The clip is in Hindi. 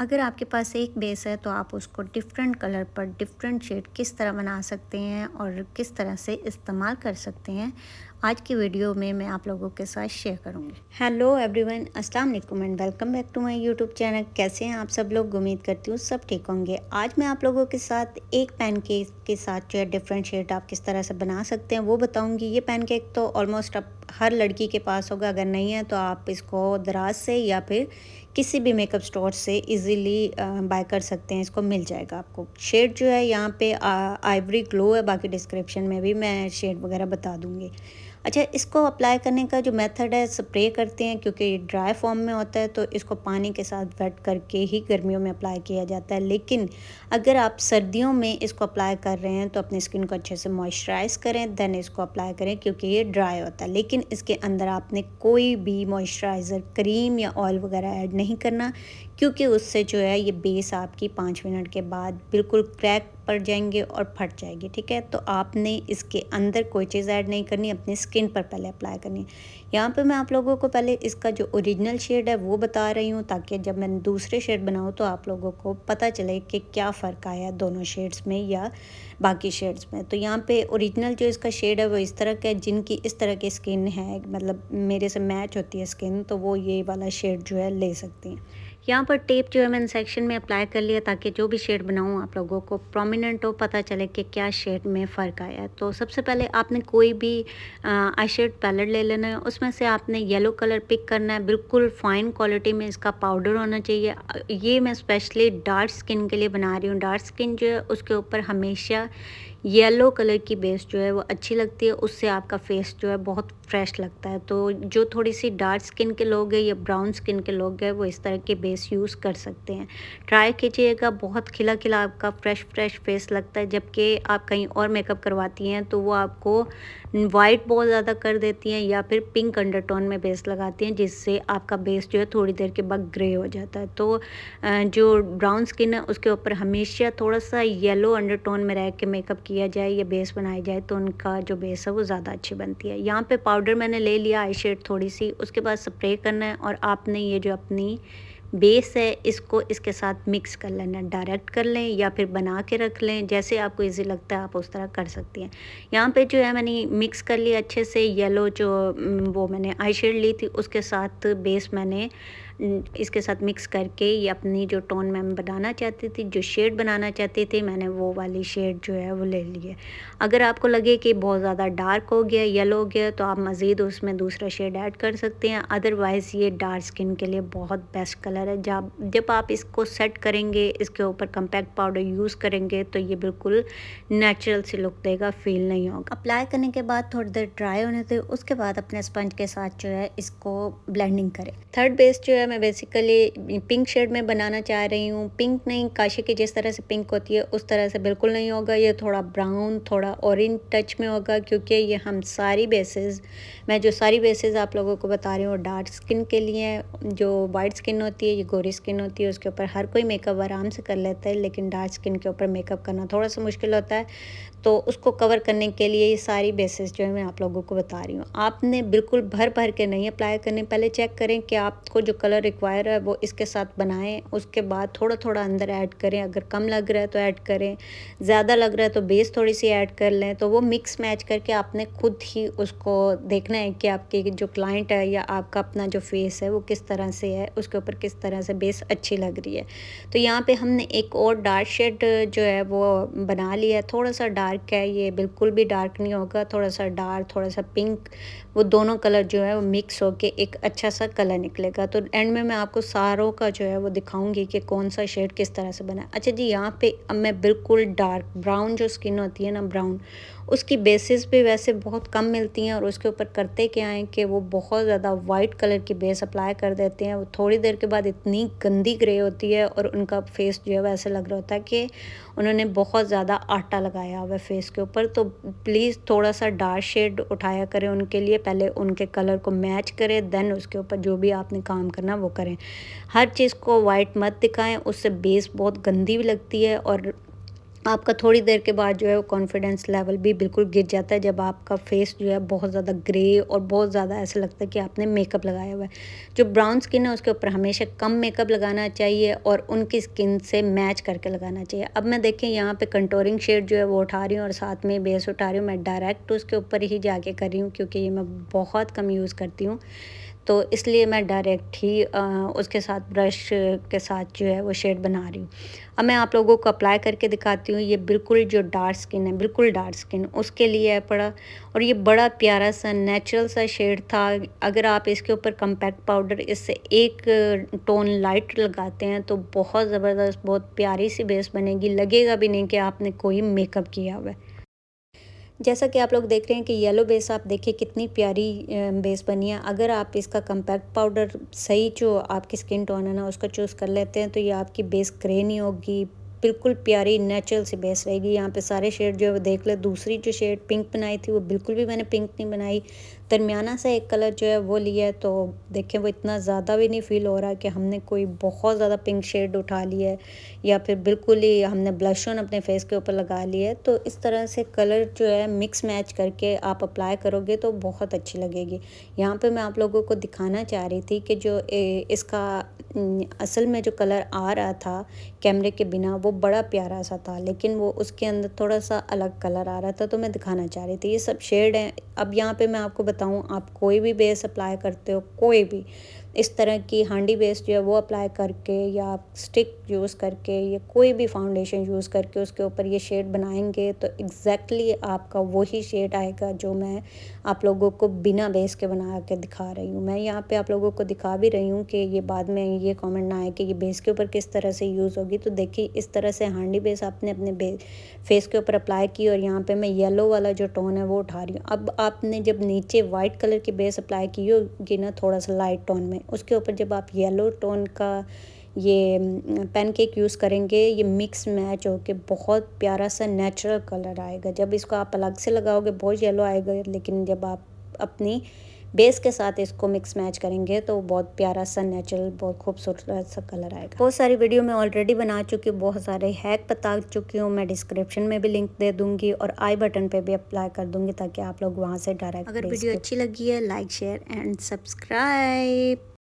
अगर आपके पास एक बेस है तो आप उसको डिफरेंट कलर पर डिफरेंट शेड किस तरह बना सकते हैं और किस तरह से इस्तेमाल कर सकते हैं, आज की वीडियो में मैं आप लोगों के साथ शेयर करूंगी। हेलो एवरीवन, अस्सलाम वालेकुम and welcome back to my YouTube channel. कैसे हैं आप सब लोग? उम्मीद करती हूँ सब ठीक होंगे। आज मैं आप लोगों के साथ एक पैनकेक के साथ जो है डिफरेंट शेड आप किस तरह से बना सकते हैं वो बताऊँगी। ये पैनकेक तो ऑलमोस्ट अब हर लड़की के पास होगा, अगर नहीं है तो आप इसको दराज से या फिर किसी भी मेकअप स्टोर से इजीली बाय कर सकते हैं। इसको मिल जाएगा आपको। शेड जो है यहाँ पे आइवरी ग्लो है, बाकी डिस्क्रिप्शन में भी मैं शेड वगैरह बता दूँगी। अच्छा, इसको अप्लाई करने का जो मेथड है, स्प्रे करते हैं क्योंकि ये ड्राई फॉर्म में होता है, तो इसको पानी के साथ वेट करके ही गर्मियों में अप्लाई किया जाता है। लेकिन अगर आप सर्दियों में इसको अप्लाई कर रहे हैं तो अपनी स्किन को अच्छे से मॉइस्चराइज़ करें, देन इसको अप्लाई करें क्योंकि ये ड्राई होता है। लेकिन इसके अंदर आपने कोई भी मॉइस्चराइज़र, क्रीम या ऑयल वगैरह ऐड नहीं करना, क्योंकि उससे जो है ये बेस आपकी 5 मिनट के बाद बिल्कुल क्रैक पड़ जाएंगे और फट जाएगी। ठीक है, तो आपने इसके अंदर कोई चीज़ ऐड नहीं करनी, अपनी स्किन पर पहले अप्लाई करनी है। यहाँ पे मैं आप लोगों को पहले इसका जो ओरिजिनल शेड है वो बता रही हूँ, ताकि जब मैं दूसरे शेड बनाऊँ तो आप लोगों को पता चले कि क्या फ़र्क आया दोनों शेड्स में या बाकी शेड्स में। तो यहाँ पे ओरिजिनल जो इसका शेड है वो इस तरह का है। जिनकी इस तरह की स्किन है, मतलब मेरे से मैच होती है स्किन, तो वो ये वाला शेड जो है ले सकती हैं। यहाँ पर टेप जो है मैंने सेक्शन में अप्लाई कर लिया, ताकि जो भी शेड बनाऊँ आप लोगों को प्रोमिनेंट हो, पता चले कि क्या शेड में फ़र्क आया है। तो सबसे पहले आपने कोई भी आई शेड पैलेट ले लेना है। उसमें से आपने येलो कलर पिक करना है। बिल्कुल फ़ाइन क्वालिटी में इसका पाउडर होना चाहिए। ये मैं स्पेशली डार्क स्किन के लिए बना रही हूँ। डार्क स्किन जो है उसके ऊपर हमेशा येलो कलर की बेस जो है वो अच्छी लगती है, उससे आपका फेस जो है बहुत फ्रेश लगता है। तो जो थोड़ी सी डार्क स्किन के लोग हैं या ब्राउन स्किन के लोग हैं, वो इस तरह के बेस यूज़ कर सकते हैं। ट्राई कीजिएगा, बहुत खिला खिला आपका फ्रेश फ्रेश फेस लगता है। जबकि आप कहीं और मेकअप करवाती हैं तो वो आपको वाइट बहुत ज़्यादा कर देती हैं या फिर पिंक अंडरटोन में बेस लगाती हैं, जिससे आपका बेस जो है थोड़ी देर के बाद ग्रे हो जाता है। तो जो ब्राउन स्किन है उसके ऊपर हमेशा थोड़ा सा येलो अंडरटोन में रह के मेकअप किया जाए या बेस बनाई जाए, तो उनका जो बेस है वो ज़्यादा अच्छी बनती है। यहाँ पे पाउडर मैंने ले लिया, आई शेड थोड़ी सी, उसके बाद स्प्रे करना है और आपने ये जो अपनी बेस है इसको इसके साथ मिक्स कर लेना। डायरेक्ट कर लें या फिर बना के रख लें, जैसे आपको इजी लगता है आप उस तरह कर सकती हैं। यहाँ पे जो है मैंने मिक्स कर लिया अच्छे से। येलो जो वो मैंने आई शेड ली थी उसके साथ बेस मैंने इसके साथ मिक्स करके ये अपनी जो टोन मैं बनाना चाहती थी, जो शेड बनाना चाहती थी, मैंने वो वाली शेड जो है वो ले ली है। अगर आपको लगे कि बहुत ज़्यादा डार्क हो गया, येलो हो गया, तो आप मज़ीद उसमें दूसरा शेड ऐड कर सकते हैं। अदरवाइज़ ये डार्क स्किन के लिए बहुत बेस्ट कलर है। जब आप इसको सेट करेंगे, इसके ऊपर कम्पैक्ट पाउडर यूज़ करेंगे, तो ये बिल्कुल नेचुरल सी लुक देगा, फील नहीं होगा। अप्लाई करने के बाद थोड़ी देर ड्राई होने दें, उसके बाद अपने स्पंज के साथ जो है इसको ब्लेंडिंग करें। थर्ड बेस जो है मैं बेसिकली पिंक शेड में बनाना चाह रही हूँ। पिंक नहीं, काशी की जिस तरह से पिंक होती है उस तरह से बिल्कुल नहीं होगा। ये थोड़ा ब्राउन, थोड़ा ऑरेंज टच में होगा, क्योंकि ये हम मैं जो सारी बेसेस आप लोगों को बता रही हूँ डार्क स्किन के लिए। जो वाइट स्किन होती है, ये गोरी स्किन होती है, उसके ऊपर हर कोई मेकअप आराम से कर लेता है, लेकिन डार्क स्किन के ऊपर मेकअप करना थोड़ा सा मुश्किल होता है। तो उसको कवर करने के लिए ये सारी बेसेस जो है मैं आप लोगों को बता रही हूँ। आपने बिल्कुल भर भर के नहीं अप्लाई करने, पहले चेक करें कि आपको जो कलर रिक्वायर है वो इसके साथ बनाएं। उसके बाद थोड़ा थोड़ा अंदर ऐड करें। अगर कम लग रहा है तो ऐड करें, ज़्यादा लग रहा है तो बेस थोड़ी सी ऐड कर लें। तो वो मिक्स मैच करके आपने खुद ही उसको देखना है कि आपके जो क्लाइंट है या आपका अपना जो फेस है वो किस तरह से है, उसके ऊपर किस तरह से बेस अच्छी लग रही है। तो यहाँ पे हमने एक और डार्क शेड जो है वो बना लिया है। थोड़ा सा डार्क है, ये बिल्कुल भी डार्क नहीं होगा, थोड़ा सा डार्क, थोड़ा सा पिंक, वो दोनों कलर जो है वो मिक्स होके एक अच्छा सा कलर निकलेगा। तो एंड में मैं आपको सारों का जो है वो दिखाऊंगी कि कौन सा शेड किस तरह से बना है। अच्छा जी, यहाँ पे अब मैं बिल्कुल डार्क ब्राउन जो स्किन होती है ना, ब्राउन, उसकी बेसिस भी वैसे बहुत कम मिलती हैं, और उसके ऊपर करते क्या हैं कि वो बहुत ज़्यादा वाइट कलर की बेस अप्लाई कर देते हैं। वो थोड़ी देर के बाद इतनी गंदी ग्रे होती है और उनका फेस जो है वैसे लग रहा होता है कि उन्होंने बहुत ज़्यादा आटा लगाया हुआ है फेस के ऊपर। तो प्लीज़ थोड़ा सा डार्क शेड उठाया करें उनके लिए, पहले उनके कलर को मैच करें, देन उसके ऊपर जो भी आपने काम करना वो करें। हर चीज़ को वाइट मत दिखाएं, उससे बेस बहुत गंदी भी लगती है और आपका थोड़ी देर के बाद जो है वो कॉन्फिडेंस लेवल भी बिल्कुल गिर जाता है, जब आपका फेस जो है बहुत ज़्यादा ग्रे और बहुत ज़्यादा ऐसा लगता है कि आपने मेकअप लगाया हुआ है। जो ब्राउन स्किन है उसके ऊपर हमेशा कम मेकअप लगाना चाहिए और उनकी स्किन से मैच करके लगाना चाहिए। अब मैं देखें यहाँ पे कंटूरिंग शेड जो है वो उठा रही हूँ और साथ में बेस उठा रही हूँ। मैं डायरेक्ट उसके ऊपर ही जाके कर रही हूँ क्योंकि ये मैं बहुत कम यूज़ करती हूँ, तो इसलिए मैं डायरेक्ट ही उसके साथ ब्रश के साथ जो है वो शेड बना रही हूँ। अब मैं आप लोगों को अप्लाई करके दिखाती हूँ। ये बिल्कुल जो डार्क स्किन है, बिल्कुल डार्क स्किन, उसके लिए है पड़ा, और ये बड़ा प्यारा सा नेचुरल सा शेड था। अगर आप इसके ऊपर कॉम्पैक्ट पाउडर इससे एक टोन लाइट लगाते हैं तो बहुत ज़बरदस्त, बहुत प्यारी सी बेस बनेगी, लगेगा भी नहीं कि आपने कोई मेकअप किया हुआ है। जैसा कि आप लोग देख रहे हैं कि येलो बेस आप देखिए कितनी प्यारी बेस बनी है। अगर आप इसका कॉम्पैक्ट पाउडर सही जो आपकी स्किन टोन है ना उसका चूज़ कर लेते हैं तो ये आपकी बेस ग्रे नहीं होगी, बिल्कुल प्यारी नेचुरल सी बेस रहेगी। यहाँ पे सारे शेड जो है वो देख ले। दूसरी जो शेड पिंक बनाई थी वो बिल्कुल भी मैंने पिंक नहीं बनाई, दरमियाना सा एक कलर जो है वो लिया है। तो देखें वो इतना ज़्यादा भी नहीं फ़ील हो रहा कि हमने कोई बहुत ज़्यादा पिंक शेड उठा लिया है या फिर बिल्कुल ही हमने ब्लश ऑन अपने फेस के ऊपर लगा लिया है। तो इस तरह से कलर जो है मिक्स मैच करके आप अप्लाई करोगे तो बहुत अच्छी लगेगी। यहाँ पे मैं आप लोगों को दिखाना चाह रही थी कि जो इसका असल में जो कलर आ रहा था कैमरे के बिना वो बड़ा प्यारा सा था, लेकिन वो उसके अंदर थोड़ा सा अलग कलर आ रहा था, तो मैं दिखाना चाह रही थी। ये सब शेड हैं। अब यहाँ पे मैं आपको बताऊँ, आप कोई भी बेस अप्लाई करते हो, कोई भी इस तरह की हांडी बेस जो है वो अप्लाई करके या आप स्टिक यूज़ करके या कोई भी फाउंडेशन यूज़ करके उसके ऊपर ये शेड बनाएंगे तो एग्जैक्टली आपका वही शेड आएगा जो मैं आप लोगों को बिना बेस के बना के दिखा रही हूँ। मैं यहाँ पे आप लोगों को दिखा भी रही हूँ कि ये बाद में ये कमेंट ना आए कि ये बेस के ऊपर किस तरह से यूज़ होगी। तो देखिए इस तरह से हांडी बेस आपने अपने फेस के ऊपर अप्लाई की और यहाँ पे मैं येलो वाला जो टोन है वो उठा रही हूँ। अब आपने जब नीचे वाइट कलर की बेस अप्लाई की होगी ना थोड़ा सा लाइट टोन में, उसके ऊपर जब आप येलो टोन का ये पैनकेक यूज़ करेंगे, ये मिक्स मैच होके बहुत प्यारा सा नेचुरल कलर आएगा। जब इसको आप अलग से लगाओगे बहुत येलो आएगा, लेकिन जब आप अपनी बेस के साथ इसको मिक्स मैच करेंगे तो बहुत प्यारा सा नेचुरल, बहुत खूबसूरत सा कलर आएगा। बहुत सारी वीडियो मैं ऑलरेडी बना चुकी हूँ, बहुत सारे हैक बता चुकी हूँ। मैं डिस्क्रिप्शन में भी लिंक दे दूँगी और आई बटन पे भी अप्लाई कर दूँगी ताकि आप लोग वहाँ से डायरेक्ट। अगर वीडियो अच्छी लगी है लाइक शेयर एंड सब्सक्राइब।